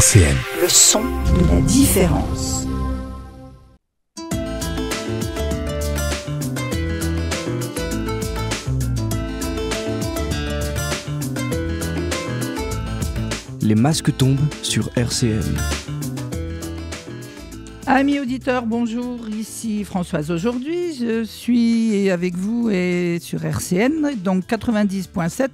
RCN. Le son de la différence. Les masques tombent sur RCN. Amis auditeurs, bonjour, ici Françoise. Aujourd'hui, je suis avec vous et sur RCN, donc 90.7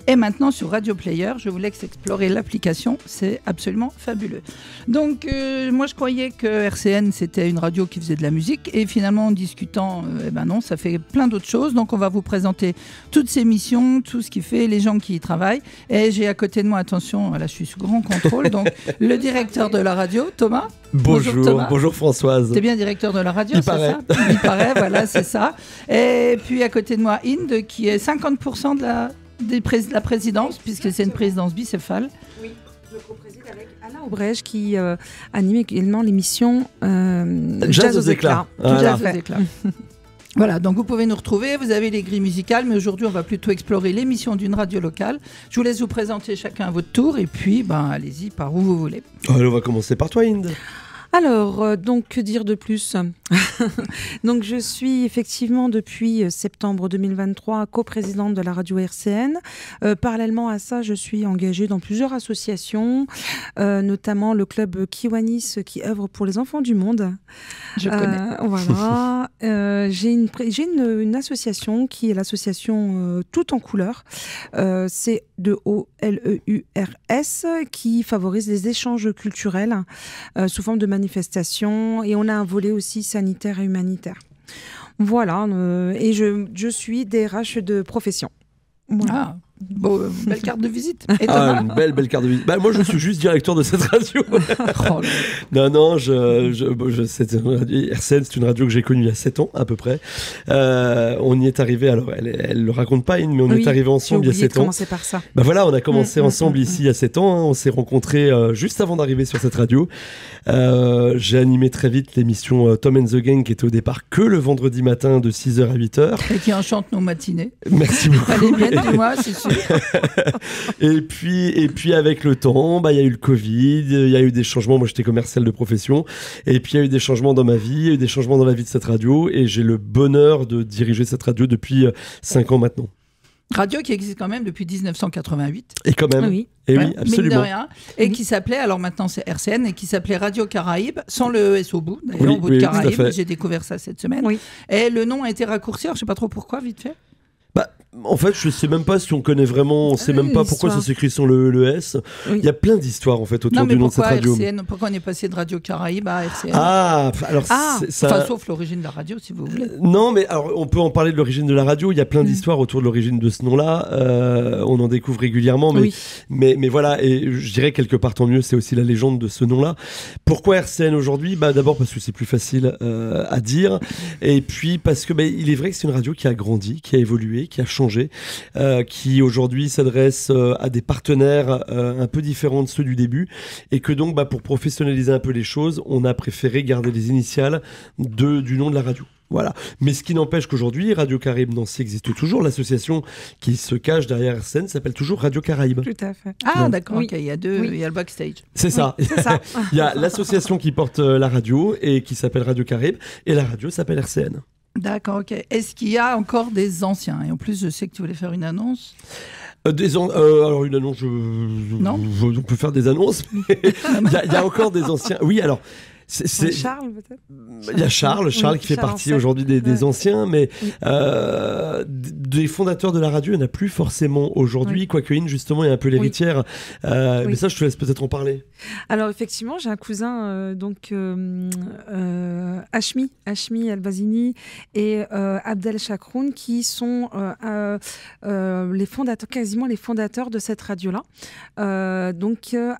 et maintenant sur Radio Player. Je vous laisse explorer l'application, c'est absolument fabuleux. Donc moi je croyais que RCN c'était une radio qui faisait de la musique et finalement en discutant, non, ça fait plein d'autres choses. Donc on va vous présenter toutes ces missions, tout ce qui fait, les gens qui y travaillent. Et j'ai à côté de moi, attention, là je suis sous grand contrôle, donc le directeur de la radio, Thomas. Bonjour, Thomas. Bonjour Françoise. T'es bien directeur de la radio, Il c'est paraît. ça? Il paraît, voilà, c'est ça. Et puis à côté de moi, Inde, qui est 50% de la présidence, puisque c'est une présidence bicéphale. Oui, je co-préside avec Anna Aubrège qui anime également l'émission Jazz aux éclats. Voilà. Jazz aux éclats. Voilà, donc vous pouvez nous retrouver, vous avez les grilles musicales, mais aujourd'hui on va plutôt explorer l'émission d'une radio locale. Je vous laisse vous présenter chacun à votre tour, et puis allez-y par où vous voulez. Allez, on va commencer par toi, Inde. Alors, donc, que dire de plus? Donc, je suis effectivement depuis septembre 2023 coprésidente de la radio RCN. Parallèlement à ça, je suis engagée dans plusieurs associations, notamment le club Kiwanis qui œuvre pour les enfants du monde. Je connais. Voilà. J'ai une association qui est l'association Tout en couleur. C'est de OLEURS qui favorise les échanges culturels sous forme de manifestations, et on a un volet aussi sanitaire et humanitaire. Voilà, et je suis DRH de profession. Voilà. Ah, belle carte de visite. Et Thomas? Une belle carte de visite. Moi, je suis juste directeur de cette radio. Oh, Non, cette radio, RCN, c'est une radio que j'ai connue il y a 7 ans, à peu près. On y est arrivé, alors elle le raconte pas, Inde, mais on est arrivé ensemble il y a 7 ans. Commencer par ça. Voilà, on a commencé ensemble ici il y a 7 ans. On s'est rencontrés juste avant d'arriver sur cette radio. J'ai animé très vite l'émission Tom and the Gang, qui était au départ que le vendredi matin de 6h à 8h. et qui enchante nos matinées. Merci beaucoup. Allez bien, dis-moi, c'est sûr. et puis avec le temps, il y a eu le Covid, il y a eu des changements. Moi, j'étais commercial de profession. Et puis, il y a eu des changements dans ma vie, il y a eu des changements dans la vie de cette radio. Et j'ai le bonheur de diriger cette radio depuis 5 ans maintenant. Radio qui existe quand même depuis 1988. Et quand même. Oui. Et Ouais, oui, absolument. mine de rien. Et qui s'appelait, alors maintenant c'est RCN, et qui s'appelait Radio Caraïbes, sans le ES au bout. D'ailleurs, Oui, au bout oui, de tout à Caraïbes, fait. j'ai découvert ça cette semaine. Oui. Et le nom a été raccourci, alors je sais pas trop pourquoi, vite fait. En fait, je sais même pas si on connaît vraiment, on sait même pas pourquoi ça l'histoire. s'écrit sans le S. Oui. Il y a plein d'histoires en fait autour Non, mais du nom de cette pourquoi radio. RCN? Pourquoi on est passé de Radio Caraïbes à RCN? Alors ça. Enfin, sauf l'origine de la radio, si vous voulez. Non, mais alors on peut en parler de l'origine de la radio. Il y a plein d'histoires autour de l'origine de ce nom-là. On en découvre régulièrement, mais, Oui. mais voilà. Et je dirais quelque part tant mieux, c'est aussi la légende de ce nom-là. Pourquoi RCN aujourd'hui? D'abord parce que c'est plus facile à dire, et puis parce que il est vrai que c'est une radio qui a grandi, qui a évolué, qui a changé, qui aujourd'hui s'adresse à des partenaires un peu différents de ceux du début, et que donc pour professionnaliser un peu les choses, on a préféré garder les initiales du nom de la radio. Voilà. Mais ce qui n'empêche qu'aujourd'hui, Radio Caraïbes Nancy existe toujours. L'association qui se cache derrière RCN s'appelle toujours Radio Caraïbes. Tout à fait. Ah, d'accord, Oui. ok, il y a deux, Oui. il y a le backstage. C'est ça. C'est ça. Il y a l'association qui porte la radio et qui s'appelle Radio Caraïbes, et la radio s'appelle RCN. D'accord, ok. Est-ce qu'il y a encore des anciens? Et en plus, je sais que tu voulais faire une annonce. Alors une annonce, on peut faire des annonces, mais il y a encore des anciens. Oui, alors Charles, peut-être. Il y a Charles qui fait Charles partie Ancet. aujourd'hui des anciens, mais Oui. des fondateurs de la radio, il n'y en a plus forcément aujourd'hui, Oui. quoique Inde, justement, est un peu l'héritière. Mais Oui. ça, je te laisse peut-être en parler. Alors effectivement, j'ai un cousin, Hashmi Albazini et Abdel Chakroun, qui sont les fondateurs, quasiment les fondateurs de cette radio-là.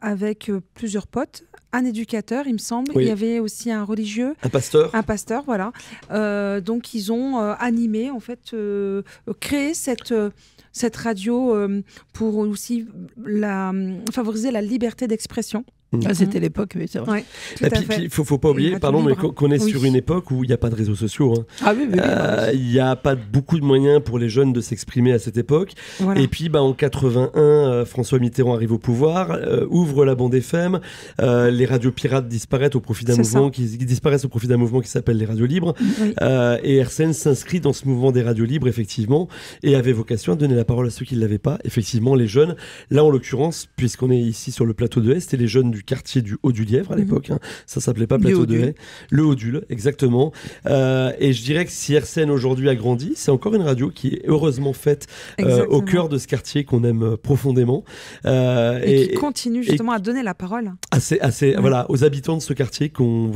Avec plusieurs potes, un éducateur, il me semble. Oui. Il y avait aussi un religieux. Un pasteur. Un pasteur, voilà. Donc, ils ont animé, en fait, créé cette radio pour aussi favoriser la liberté d'expression. C'était l'époque, oui, c'est vrai. Ouais, tout Et à puis, fait. il faut pas oublier, radio pardon, mais libre. qu'on est Oui. sur une époque où il n'y a pas de réseaux sociaux. Hein. Ah oui, Il n'y a pas beaucoup de moyens pour les jeunes de s'exprimer à cette époque. Voilà. Et puis, en 81, François Mitterrand arrive au pouvoir, ouvre la bande FM, les radios pirates disparaissent au profit d'un C'est mouvement qui disparaissent au profit d'un mouvement qui s'appelle les radios libres. Oui. Et RCN s'inscrit dans ce mouvement des radios libres, effectivement, et avait vocation à donner la parole à ceux qui ne l'avaient pas. Effectivement, les jeunes, là en l'occurrence, puisqu'on est ici sur le plateau de Haye, c'était les jeunes du quartier du Haut-du-Lièvre à l'époque. Hein. Ça s'appelait pas plateau de Haye. Le Haut-Dul, exactement. Et je dirais que si RCN aujourd'hui a grandi, c'est encore une radio qui est heureusement faite au cœur de ce quartier qu'on aime profondément. Et qui continue justement à donner la parole. Voilà, aux habitants de ce quartier,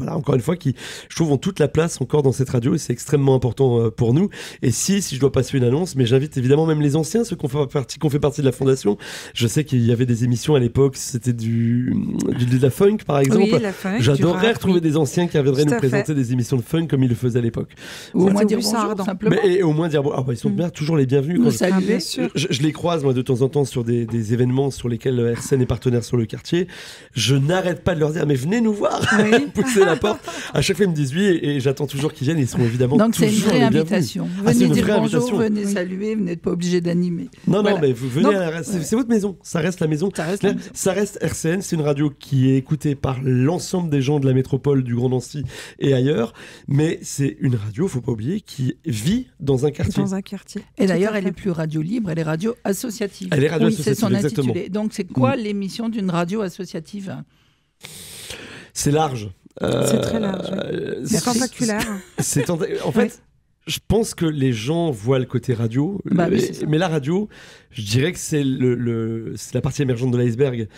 encore une fois, qui, je trouve, ont toute la place encore dans cette radio, et c'est extrêmement important pour nous. Et si je dois passer une annonce, mais j'invite évidemment même les anciens, ceux qui ont fait partie de la fondation. Je sais qu'il y avait des émissions à l'époque, c'était de la funk, par exemple. Oui, la funk. J'adorerais retrouver des anciens qui viendraient Tout nous à fait. présenter des émissions de funk comme ils le faisaient à l'époque. Ou au moins dire Buisson bonjour, Ardent. simplement. Et au moins dire ils sont bien toujours les bienvenus. Quand Nous je- saluer. bien sûr. je les croise, moi, de temps en temps sur des événements sur lesquels RCN est partenaire sur le quartier. Je n'arrête pas de leur dire, mais venez nous voir, Oui. pousser la porte. À chaque fois, ils me disent oui, et j'attends toujours qu'ils viennent. Ils seront évidemment Donc c'est une toujours vraie les bienvenus. invitation. Ah, c'est Venez une dire vraie bonjour, invitation. venez Oui. saluer, vous n'êtes pas obligé d'animer. Non, Voilà. mais vous venez Donc, c'est votre maison. Ça reste la maison. Ça reste la maison. Ça reste RCN. C'est une radio qui est écoutée par l'ensemble des gens de la métropole, du Grand Nancy et ailleurs. Mais c'est une radio, faut pas oublier, qui vit dans un quartier. Dans un quartier. Et d'ailleurs, Tout à elle fait. est plus radio libre, elle est radio associative. Elle est radio Oui, c'est associative, son exactement. intitulé. Donc c'est quoi l'émission d'une radio associative? C'est large. C'est très large. C'est tentaculaire. En fait, je pense que les gens voient le côté radio, Oui, c'est ça. mais la radio, je dirais que c'est c'est la partie émergente de l'iceberg.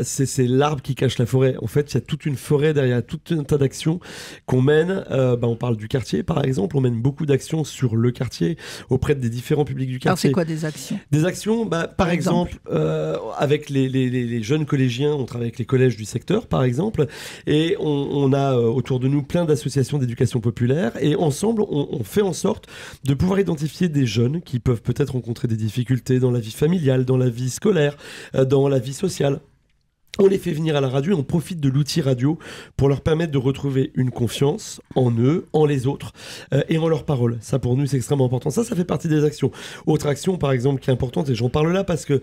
C'est l'arbre qui cache la forêt. En fait, il y a toute une forêt derrière, tout un tas d'actions qu'on mène. On parle du quartier, par exemple. On mène beaucoup d'actions sur le quartier, auprès des différents publics du Alors quartier. c'est quoi des actions? Des actions, par exemple, avec les jeunes collégiens, on travaille avec les collèges du secteur, par exemple, et on a autour de nous plein d'associations d'éducation populaire, et ensemble, on fait en sorte de pouvoir identifier des jeunes qui peuvent peut-être rencontrer des difficultés dans la vie familiale, dans la vie scolaire, dans la vie sociale. On les fait venir à la radio et on profite de l'outil radio pour leur permettre de retrouver une confiance en eux, en les autres et en leurs paroles. Ça, pour nous, c'est extrêmement important. Ça fait partie des actions. Autre action, par exemple, qui est importante, et j'en parle là parce que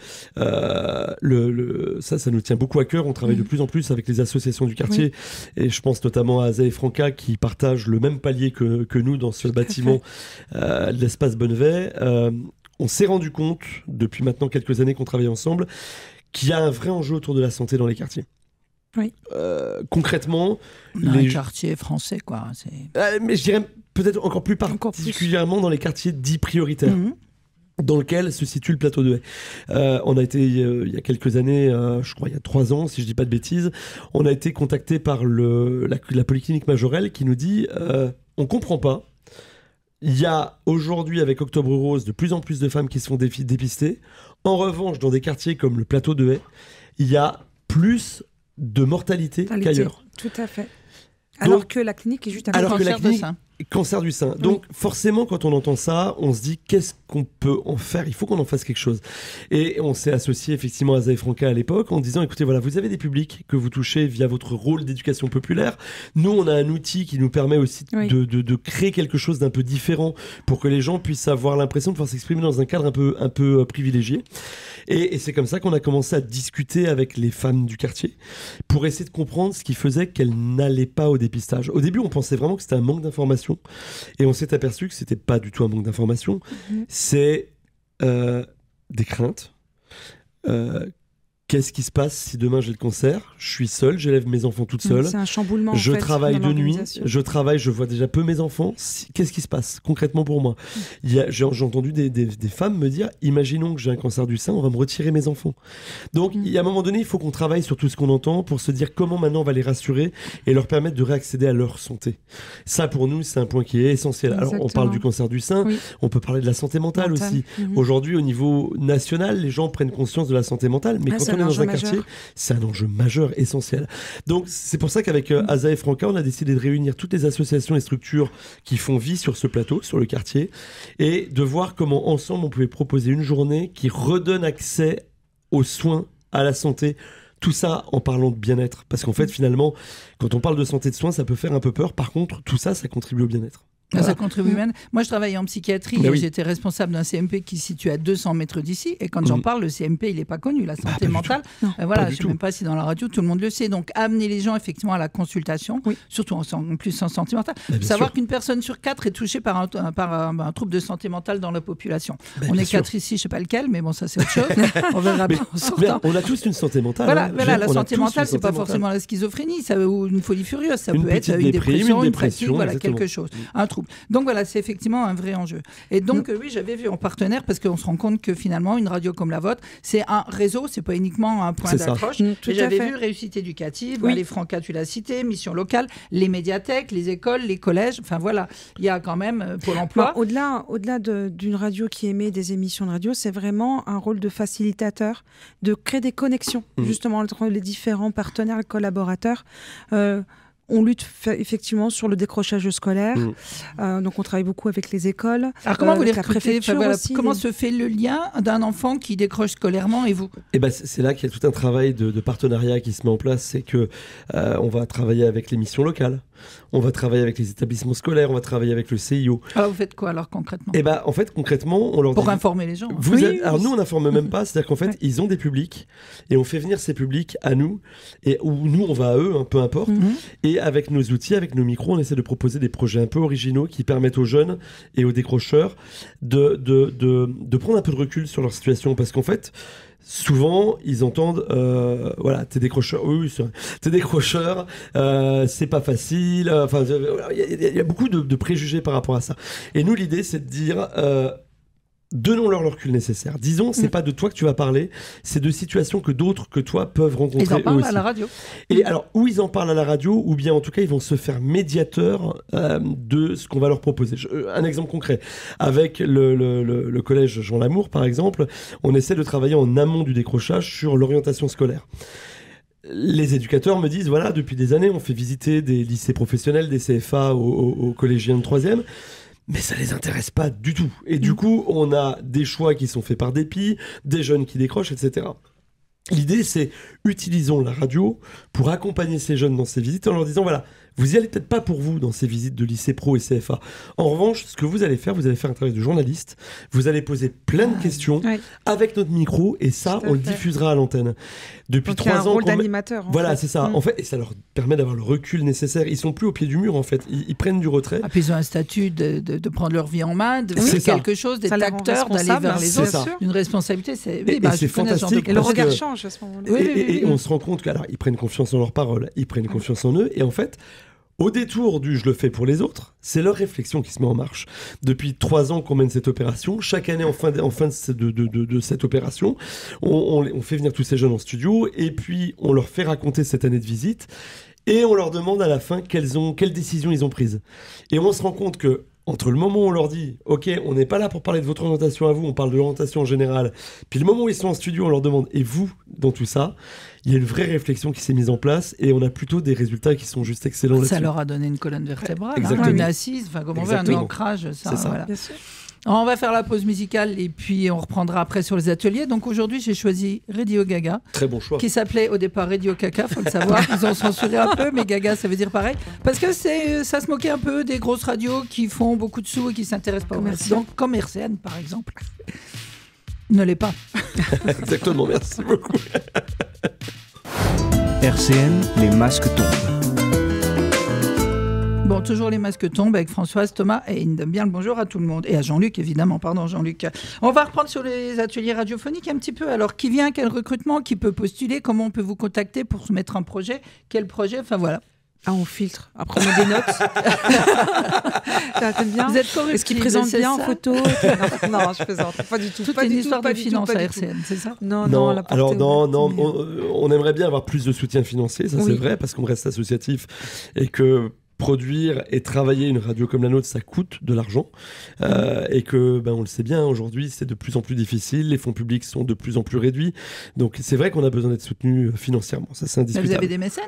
ça nous tient beaucoup à cœur. On travaille de plus en plus avec les associations du quartier, et je pense notamment à Aza et Franca qui partagent le même palier que nous dans ce bâtiment de l'espace Bonnevet. On s'est rendu compte, depuis maintenant quelques années qu'on travaille ensemble, qu'il y a un vrai enjeu autour de la santé dans les quartiers. Oui. Concrètement, Un quartier français, quoi. mais je dirais peut-être encore plus particulièrement dans les quartiers dits prioritaires. Mhm. Dans lequel se situe le plateau de Haye. On a été, il y a quelques années, je crois il y a 3 ans, si je dis pas de bêtises, on a été contacté par la Polyclinique Majorelle qui nous dit on comprend pas. Il y a aujourd'hui, avec Octobre Rose, de plus en plus de femmes qui se font dépister. En revanche, dans des quartiers comme le plateau de Haye, il y a plus de mortalité qu'ailleurs. Tout à fait. Alors Donc, que la clinique est juste à alors côté. que la Cancer de clinique- sein. Cancer du sein. Donc forcément, quand on entend ça, on se dit qu'est-ce qu'on peut en faire? Il faut qu'on en fasse quelque chose. Et on s'est associé effectivement à Aza et Franca à l'époque en disant écoutez, voilà, vous avez des publics que vous touchez via votre rôle d'éducation populaire. Nous, on a un outil qui nous permet aussi de créer quelque chose d'un peu différent pour que les gens puissent avoir l'impression de pouvoir s'exprimer dans un cadre un peu privilégié. Et c'est comme ça qu'on a commencé à discuter avec les femmes du quartier pour essayer de comprendre ce qui faisait qu'elles n'allaient pas au dépistage. Au début, on pensait vraiment que c'était un manque d'information. Et on s'est aperçu que c'était pas du tout un manque d'information. C'est des craintes. Qu'est-ce qui se passe si demain j'ai le cancer? Je suis seule, j'élève mes enfants toute seule. C'est un chamboulement. Je en fait, travaille dans de nuit, l'organisation. je vois déjà peu mes enfants. Qu'est-ce qui se passe concrètement pour moi? J'ai entendu des femmes me dire imaginons que j'ai un cancer du sein, on va me retirer mes enfants. Donc, il y a un moment donné, il faut qu'on travaille sur tout ce qu'on entend pour se dire comment maintenant on va les rassurer et leur permettre de réaccéder à leur santé. Ça, pour nous, c'est un point qui est essentiel. Alors, on Exactement. parle du cancer du sein, Oui. on peut parler de la santé mentale aussi. Mhm. Aujourd'hui, au niveau national, les gens prennent conscience de la santé mentale, mais quand C'est on est dans enjeu un majeur. quartier, c'est un enjeu majeur, essentiel. Donc, c'est pour ça qu'avec Aza et Franca, on a décidé de réunir toutes les associations et structures qui font vie sur ce plateau, sur le quartier, et de voir comment, ensemble, on pouvait proposer une journée qui redonne accès aux soins, à la santé, Tout ça en parlant de bien-être. Parce qu'en fait, finalement, quand on parle de santé de soins, ça peut faire un peu peur. Par contre, tout ça, ça contribue au bien-être. Voilà. Ça contribue même. Moi, je travaillais en psychiatrie et oui. j'étais responsable d'un CMP qui se situe à 200 mètres d'ici. Et quand j'en parle, le CMP, il n'est pas connu. La santé mentale, voilà, je ne sais même pas si dans la radio, tout le monde le sait. Donc, amener les gens effectivement à la consultation, surtout en plus en santé mentale. Savoir qu'une personne sur 4 est touchée par un trouble de santé mentale dans la population. On est 4 ici, je ne sais pas lequel, mais bon, ça c'est autre chose. On verra bien en sortant. On a tous une santé mentale. Voilà, la santé mentale, c'est pas forcément la schizophrénie ou une folie furieuse. Ça peut être une dépression, une fatigue, voilà, quelque chose, un trouble. Donc voilà, c'est effectivement un vrai enjeu. Et donc oui, j'avais vu en partenaire, parce qu'on se rend compte que finalement, une radio comme la vôtre, c'est un réseau, c'est pas uniquement un point d'accroche. Et j'avais vu réussite éducative, les Francas, tu l'as cité, mission locale, les médiathèques, les écoles, les collèges. Enfin voilà, il y a quand même Pôle emploi. Au-delà d'une radio qui émet des émissions de radio, c'est vraiment un rôle de facilitateur, de créer des connexions justement entre les différents partenaires et collaborateurs. On lutte effectivement sur le décrochage scolaire. Donc, on travaille beaucoup avec les écoles. Alors, comment vous les recrutez aussi, comment se fait le lien d'un enfant qui décroche scolairement et vous? C'est là qu'il y a tout un travail de partenariat qui se met en place. C'est que on va travailler avec les missions locales. On va travailler avec les établissements scolaires, on va travailler avec le CIO. Alors vous faites quoi alors concrètement? En fait concrètement, on leur pour dit, informer les gens. Alors nous on n'informe même pas, c'est-à-dire qu'en fait ils ont des publics et on fait venir ces publics à nous ou nous on va à eux, peu importe. Et avec nos outils, avec nos micros, on essaie de proposer des projets un peu originaux qui permettent aux jeunes et aux décrocheurs de prendre un peu de recul sur leur situation, parce qu'en fait souvent, ils entendent, t'es décrocheur, t'es décrocheur, c'est pas facile. Enfin, il y a beaucoup de préjugés par rapport à ça. Et nous, l'idée, c'est de dire, donnons-leur le recul nécessaire. Disons, c'est pas de toi que tu vas parler, c'est de situations que d'autres que toi peuvent rencontrer. Ils en parlent aussi à la radio. Et alors, ou ils en parlent à la radio, ou bien en tout cas, ils vont se faire médiateurs de ce qu'on va leur proposer. Un exemple concret. Avec le collège Jean Lamour, par exemple, on essaie de travailler en amont du décrochage sur l'orientation scolaire. Les éducateurs me disent, voilà, depuis des années, on fait visiter des lycées professionnels, des CFA aux collégiens de 3e. Mais ça les intéresse pas du tout. Et du coup, on a des choix qui sont faits par dépit, des jeunes qui décrochent, etc. L'idée, c'est utilisons la radio pour accompagner ces jeunes dans ces visites en leur disant, voilà, vous y allez peut-être pas pour vous dans ces visites de lycée pro et CFA. En revanche, ce que vous allez faire un travail de journaliste, vous allez poser plein de questions avec notre micro et ça, on le diffusera à l'antenne. Depuis 3 ans... un rôle d'animateur. Voilà, c'est ça. En fait, et ça leur permet d'avoir le recul nécessaire. Ils sont plus au pied du mur, en fait. Ils prennent du retrait. Puis ils ont un statut de prendre leur vie en main, de faire quelque chose, d'être acteur, d'aller vers les autres. Une responsabilité, c'est fantastique. Et le regard change à ce moment-là. Et on se rend compte qu'ils prennent confiance en leurs paroles, ils prennent confiance en eux. Et en fait, au détour du « je le fais pour les autres », c'est leur réflexion qui se met en marche. Depuis 3 ans qu'on mène cette opération, chaque année, en fin de cette opération, on fait venir tous ces jeunes en studio et puis on leur fait raconter cette année de visite et on leur demande à la fin quelles décisions ils ont prises. Et on se rend compte que entre le moment où on leur dit « Ok, on n'est pas là pour parler de votre orientation à vous, on parle de l'orientation en général », puis le moment où ils sont en studio, on leur demande « Et vous, dans tout ça ?» Il y a une vraie réflexion qui s'est mise en place et on a plutôt des résultats qui sont juste excellents là-dessus. Ça leur a donné une colonne vertébrale, une assise, un ancrage. Ça, voilà. Bien sûr. On va faire la pause musicale et puis on reprendra après sur les ateliers. Donc aujourd'hui, j'ai choisi Radio Gaga. Très bon choix. Qui s'appelait au départ Radio Caca, faut le savoir. Ils ont censuré un peu, mais Gaga, ça veut dire pareil. Parce que ça se moquait un peu des grosses radios qui font beaucoup de sous et qui s'intéressent pas aux radios. Donc, comme RCN, par exemple. Ne l'est pas. Exactement, merci beaucoup. RCN, les masques tombent. Bon, toujours les masques tombent avec Françoise, Thomas et Inde. Bien le bonjour à tout le monde. Et à Jean-Luc, évidemment. Pardon, Jean-Luc. On va reprendre sur les ateliers radiophoniques un petit peu. Alors, qui vient, quel recrutement, qui peut postuler, comment on peut vous contacter pour soumettre un projet, quel projet, enfin voilà. Ah, on filtre. Après, on met des notes. T'aimes bien? Vous êtes corruptible. Est-ce qu'ils présentent bien en photo? Non, je plaisante. Pas du tout. Tout est une histoire de finance à RCN, c'est ça? Non. Alors, on aimerait bien avoir plus de soutien financier, ça c'est vrai, parce qu'on reste associatif et que produire et travailler une radio comme la nôtre, ça coûte de l'argent. Et que, on le sait bien, aujourd'hui, c'est de plus en plus difficile. Les fonds publics sont de plus en plus réduits. Donc, c'est vrai qu'on a besoin d'être soutenu financièrement. Ça, c'est indiscutable. Mais vous avez des mécènes?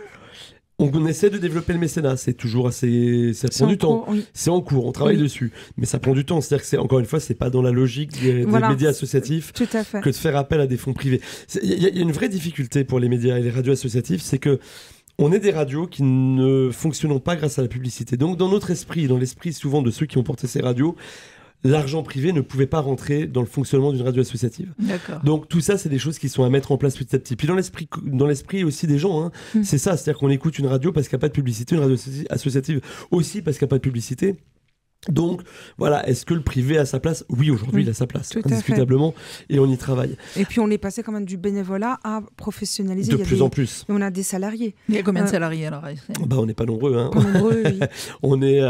On essaie de développer le mécénat, c'est toujours assez... Ça prend du temps. Oui. C'est en cours, on travaille dessus. Mais ça prend du temps. C'est-à-dire que, encore une fois, c'est pas dans la logique des médias associatifs Tout à fait. que de faire appel à des fonds privés. Il y a une vraie difficulté pour les médias et les radios associatives, c'est que on est des radios qui ne fonctionnent pas grâce à la publicité. Donc, dans notre esprit, dans l'esprit souvent de ceux qui ont porté ces radios, l'argent privé ne pouvait pas rentrer dans le fonctionnement d'une radio associative. D'accord. Donc tout ça, c'est des choses qui sont à mettre en place petit à petit. Puis dans l'esprit aussi des gens, c'est ça, c'est-à-dire qu'on écoute une radio parce qu'il n'y a pas de publicité, une radio associative aussi parce qu'il n'y a pas de publicité. Donc voilà, est-ce que le privé a sa place ? Oui, aujourd'hui il a sa place, indiscutablement, et on y travaille. Et puis on est passé quand même du bénévolat à professionnaliser. De plus en plus. On a des salariés. Il y a combien de salariés alors ? On n'est pas nombreux. Pas nombreux, oui. On est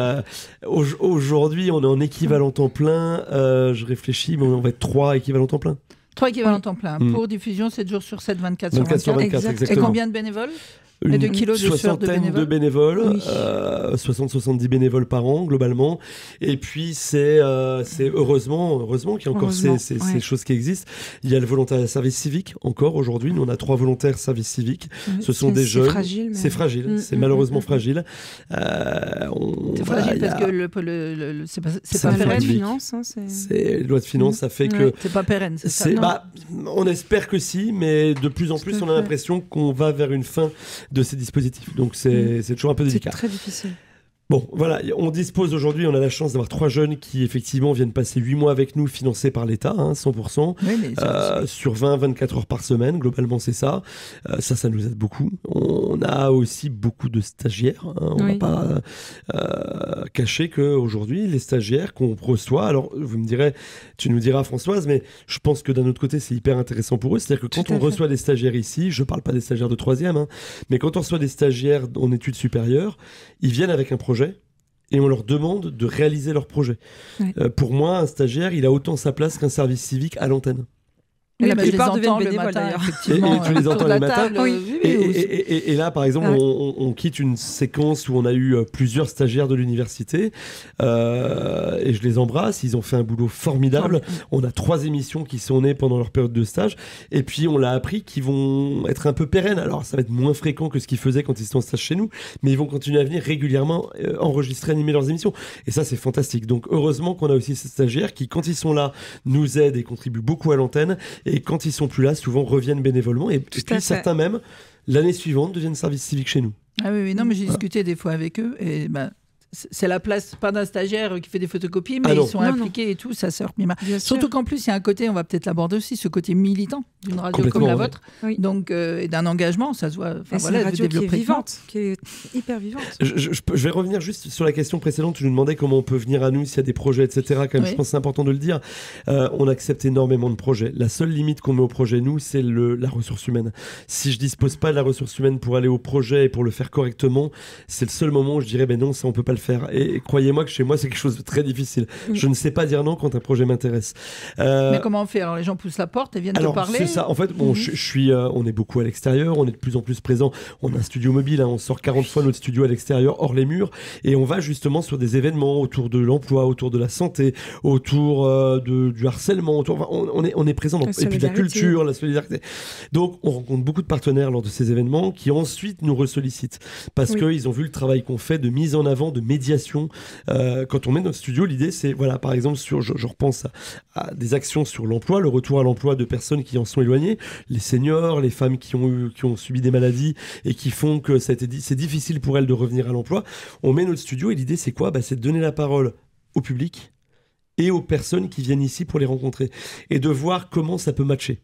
aujourd'hui, on est en équivalent temps plein. Je réfléchis, mais on va être 3 équivalents temps plein. 3 équivalents temps plein. Pour diffusion, 7 jours sur 7, 24 sur 24. Exactement. Et combien de bénévoles ? Et de kilos de sueur de bénévoles. De bénévoles, 60-70 bénévoles par an globalement. Et puis c'est heureusement qu'il y a encore ces choses qui existent. Il y a le volontariat service civique encore aujourd'hui. Nous on a 3 volontaires service civique. Ce sont des jeunes. C'est fragile. C'est malheureusement fragile. C'est fragile parce que c'est pas pérenne. C'est loi de finances, ça fait que c'est pas pérenne. C'est ça. On espère que si, mais de plus en plus on a l'impression qu'on va vers une fin de ces dispositifs. Donc c'est toujours un peu délicat. C'est très difficile. Bon, voilà, on dispose aujourd'hui, on a la chance d'avoir 3 jeunes qui effectivement viennent passer 8 mois avec nous, financés par l'État, 100%, sur 20-24 heures par semaine, globalement c'est ça. Ça nous aide beaucoup. On a aussi beaucoup de stagiaires, on va pas cacher qu'aujourd'hui, les stagiaires qu'on reçoit, alors tu nous diras Françoise, mais je pense que d'un autre côté c'est hyper intéressant pour eux, c'est-à-dire que quand on reçoit des stagiaires ici, je parle pas des stagiaires de 3e, mais quand on reçoit des stagiaires en études supérieures, ils viennent avec un projet et on leur demande de réaliser leur projet. Pour moi, un stagiaire, il a autant sa place qu'un service civique à l'antenne. Et la plupart deviennent bénévoles d'ailleurs. Et tu les entends le matin. Et là, par exemple, on quitte une séquence où on a eu plusieurs stagiaires de l'université et je les embrasse. Ils ont fait un boulot formidable. On a 3 émissions qui sont nées pendant leur période de stage. Et puis, on l'a appris qu'ils vont être un peu pérennes. Alors, ça va être moins fréquent que ce qu'ils faisaient quand ils étaient en stage chez nous, mais ils vont continuer à venir régulièrement enregistrer, animer leurs émissions. Et ça, c'est fantastique. Donc, heureusement qu'on a aussi ces stagiaires qui, quand ils sont là, nous aident et contribuent beaucoup à l'antenne. Et quand ils sont plus là, souvent reviennent bénévolement. Et puis certains même, l'année suivante, deviennent service civique chez nous. Ah oui, non, mais j'ai discuté des fois avec eux. Et c'est la place, pas d'un stagiaire qui fait des photocopies, mais ils sont impliqués et tout, ça sort. Surtout qu'en plus, il y a un côté, on va peut-être l'aborder aussi, ce côté militant d'une radio comme la vôtre. Donc, et d'un engagement, ça se voit. C'est une radio qui est vivante, qui est hyper vivante. Je vais revenir juste sur la question précédente. Tu nous demandais comment on peut venir à nous s'il y a des projets, etc. Quand même, je pense que c'est important de le dire. On accepte énormément de projets. La seule limite qu'on met au projet, nous, c'est la ressource humaine. Si je dispose pas de la ressource humaine pour aller au projet et pour le faire correctement, c'est le seul moment où je dirais, non, ça, on peut pas le faire. Et croyez-moi que chez moi, c'est quelque chose de très difficile. Je ne sais pas dire non quand un projet m'intéresse. Mais comment on fait ? Alors, les gens poussent la porte et viennent te parler ? C'est ça. En fait, on est beaucoup à l'extérieur, on est de plus en plus présent. On a un studio mobile, on sort 40 fois notre studio à l'extérieur, hors les murs, et on va justement sur des événements autour de l'emploi, autour de la santé, autour du harcèlement. On est présent dans, et puis de la culture, la solidarité. Donc, on rencontre beaucoup de partenaires lors de ces événements qui ensuite nous ressollicitent parce qu'ils ont vu le travail qu'on fait de mise en avant, de médiation. Quand on met notre studio, l'idée c'est, par exemple, je repense à des actions sur l'emploi, le retour à l'emploi de personnes qui en sont éloignées, les seniors, les femmes qui ont subi des maladies et qui font que c'est difficile pour elles de revenir à l'emploi. On met notre studio et l'idée c'est quoi ? C'est de donner la parole au public et aux personnes qui viennent ici pour les rencontrer et de voir comment ça peut matcher.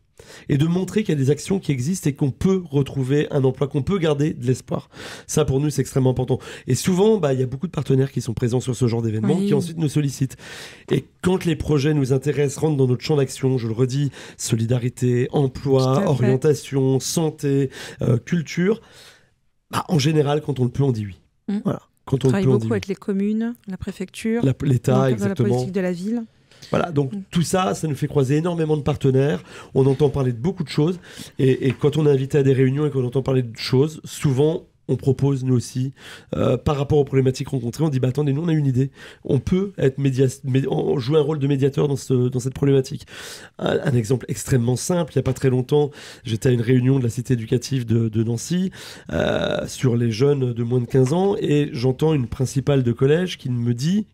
Et de montrer qu'il y a des actions qui existent et qu'on peut retrouver un emploi, qu'on peut garder de l'espoir. Ça, pour nous, c'est extrêmement important. Et souvent, il y a beaucoup de partenaires qui sont présents sur ce genre d'événements qui ensuite nous sollicitent. Et quand les projets nous intéressent, rentrent dans notre champ d'action, je le redis, solidarité, emploi, orientation, santé, culture, en général, quand on le peut, on dit oui. Voilà. Quand on travaille beaucoup avec les communes, la préfecture, l'État, exactement. La politique de la ville. Voilà, donc tout ça, ça nous fait croiser énormément de partenaires. On entend parler de beaucoup de choses. Et quand on est invité à des réunions et qu'on entend parler de choses, souvent, on propose nous aussi, par rapport aux problématiques rencontrées, on dit attendez, nous on a une idée, on peut être jouer un rôle de médiateur dans cette problématique. Un exemple extrêmement simple, il n'y a pas très longtemps, j'étais à une réunion de la cité éducative de Nancy sur les jeunes de moins de 15 ans et j'entends une principale de collège qui nous dit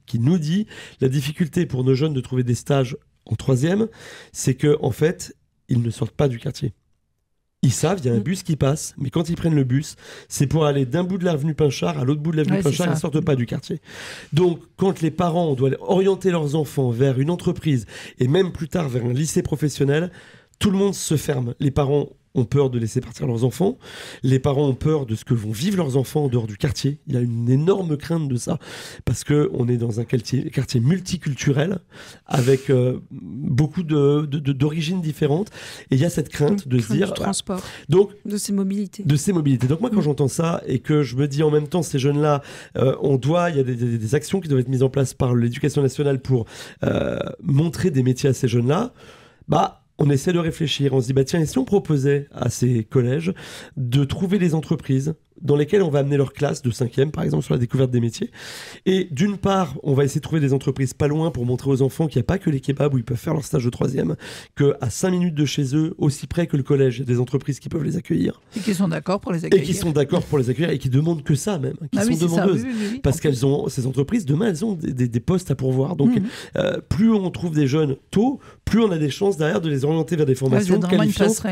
la difficulté pour nos jeunes de trouver des stages en 3e, c'est que en fait, ils ne sortent pas du quartier. Ils savent, il y a un bus qui passe, mais quand ils prennent le bus, c'est pour aller d'un bout de l'avenue Pinchard à l'autre bout de l'avenue Pinchard, ils ne sortent pas du quartier. Donc, quand les parents doivent orienter leurs enfants vers une entreprise, et même plus tard vers un lycée professionnel, tout le monde se ferme. Les parents ont peur de laisser partir leurs enfants. Les parents ont peur de ce que vont vivre leurs enfants en dehors du quartier. Il y a une énorme crainte de ça, parce qu'on est dans un quartier multiculturel, avec beaucoup d'origines différentes. Et il y a cette crainte de se dire... Du transport, donc, de ces mobilités. Donc moi, quand j'entends ça, et que je me dis en même temps, ces jeunes-là, il y a des actions qui doivent être mises en place par l'éducation nationale pour montrer des métiers à ces jeunes-là, on essaie de réfléchir, on se dit tiens, et si on proposait à ces collèges de trouver des entreprises dans lesquelles on va amener leur classe de 5e, par exemple, sur la découverte des métiers. Et d'une part, on va essayer de trouver des entreprises pas loin pour montrer aux enfants qu'il n'y a pas que les kebabs où ils peuvent faire leur stage de 3e, qu'à 5 minutes de chez eux, aussi près que le collège, il y a des entreprises qui peuvent les accueillir. Et qui sont d'accord pour les accueillir. Et qui demandent que ça même, qui sont demandeuses. Oui. Parce qu'elles ont, ces entreprises, demain, elles ont des postes à pourvoir. Donc, plus on trouve des jeunes tôt, plus on a des chances derrière de les orienter vers des formations qualifiantes.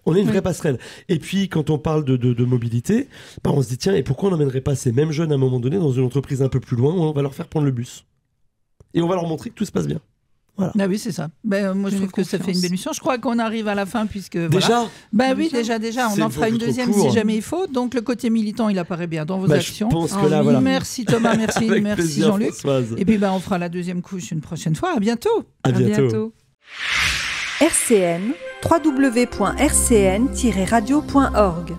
On est une vraie passerelle. Et puis, quand on parle de mobilité, on se dit tiens, et pourquoi on n'emmènerait pas ces mêmes jeunes à un moment donné dans une entreprise un peu plus loin où on va leur faire prendre le bus et on va leur montrer que tout se passe bien. Voilà. Ah oui, c'est ça. Moi, je trouve que ça fait une belle mission. Je crois qu'on arrive à la fin puisque déjà. Oui, déjà. On en fera une deuxième si jamais il faut. Donc le côté militant, il apparaît bien dans vos actions. Je pense que là, voilà. Merci Thomas, merci plaisir, Jean-Luc. Françoise. Et puis on fera la deuxième couche une prochaine fois. À bientôt. À bientôt. RCN, www.rcn-radio.org